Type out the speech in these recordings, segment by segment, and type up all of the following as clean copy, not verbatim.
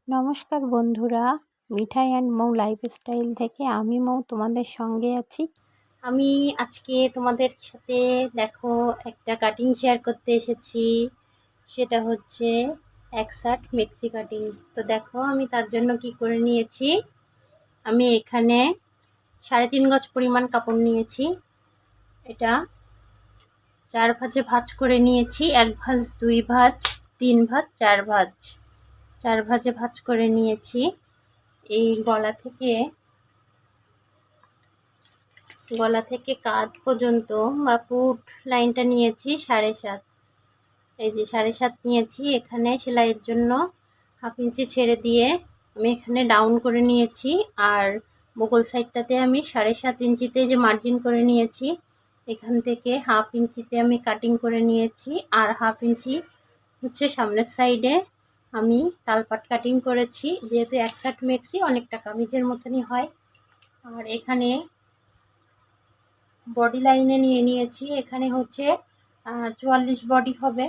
নমস্কার বন্ধুরা, মিঠাই and Mou lifestyle থেকে আমি মৌ তোমাদের সঙ্গে আছি। আমি আজকে তোমাদের সাথে দেখো একটা কাটিং শেয়ার করতে এসেছি। সেটা হচ্ছে একসাট মেক্সি কাটিং। তো দেখো আমি তার জন্য কি করে নিয়েছি। আমি এখানে 3.5 গজ পরিমাণ কাপড় নিয়েছি। এটা 4 ভাঁজে ভাঁজ করে নিয়েছি। 1 ভাঁজ, 2 ভাঁজ, 3 ভাঁজ, 4 ভাঁজ। 4 ভাঁজে ভাঁজ করে নিয়েছি। এই গলা থেকে কাঁধ পর্যন্ত বা পুট লাইনটা নিয়েছি 7.5। এই যে 7.5 নিয়েছি। এখানে সেলাইয়ের জন্য 1/2 ইঞ্চি ছেড়ে দিয়ে আমি এখানে ডাউন করে নিয়েছি। আর বগল সাইডটাতে আমি 7.5 ইঞ্চিতে যে মার্জিন করে নিয়েছি, এখান থেকে 1/2 ইঞ্চিতে আমি কাটিং করে নিয়েছি। আর 1/2 ইঞ্চি হচ্ছে সামনের সাইডে আমি তালপাট কাটিং করেছি। যেহেতু একসাট মেক্সি অনেকটা কামিজের মতনই হয়। আর এখানে বডি লাইনে নিয়েছি। এখানে হচ্ছে 44 বডি হবে,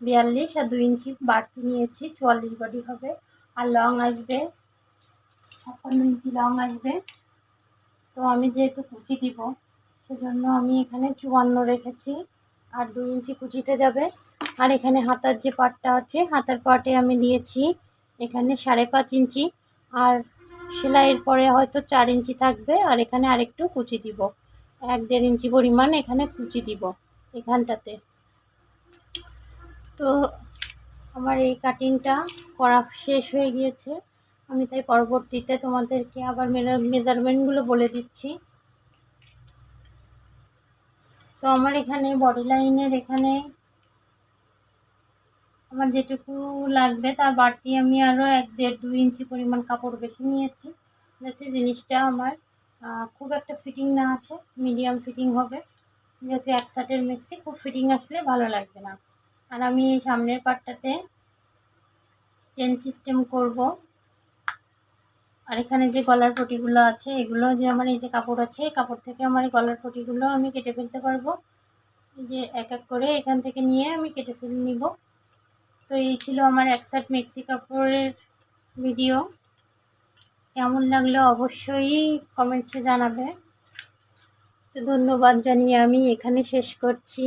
42 আর 2 ইঞ্চি বাড়তি নিয়েছি, 44 বডি হবে। আর লং আসবে 56 ইঞ্চি লং আসবে। তো আমি যেহেতু কুচি দিব সেজন্য আমি এখানে 54 রেখেছি। আর 2 ইঞ্চি কুচিতে যাবে। আর এখানে হাতার যে পাটটা আছে, হাতার পাটে আমি দিয়েছি এখানে 5.5 ইঞ্চি। আর সেলাইয়ের পরে হয়তো 4 ইঞ্চি থাকবে। আর এখানে আরেকটু কুচি দিব, 1-1.5 ইঞ্চি পরিমাণ এখানে কুচি দিব এখানটাতে। তো আমার এই কাটিংটা করা শেষ হয়ে গিয়েছে। আমি তাই পরবর্তীতে তোমাদেরকে আবার মেজারমেন্টগুলো বলে দিচ্ছি। তো আমার এখানে বডি লাইনের এখানে আমার যেটুকু লাগবে তার বাড়তি আমি আরও 1-1.5-2 ইঞ্চি পরিমাণ কাপড় বেশি নিয়েছি, যাতে জিনিসটা আমার খুব একটা ফিটিং না আসে, মিডিয়াম ফিটিং হবে। যেহেতু একসাটের মেক্সি খুব ফিটিং আসলে ভালো লাগবে না। আর আমি এই সামনের পাটটাতে চেন সিস্টেম করব। আর এখানে যে গলার পটিগুলো আছে, এগুলো যে আমার এই যে কাপড় আছে, এই কাপড় থেকে আমার এই গলার পটিগুলো আমি কেটে ফেলতে পারবো। যে এক এক করে এখান থেকে নিয়ে আমি কেটে ফেলে নিব। তো এই ছিল আমার একসাট মেক্সি কাপড়ের ভিডিও। কেমন লাগলো অবশ্যই কমেন্টসে জানাবে। তো ধন্যবাদ জানিয়ে আমি এখানে শেষ করছি।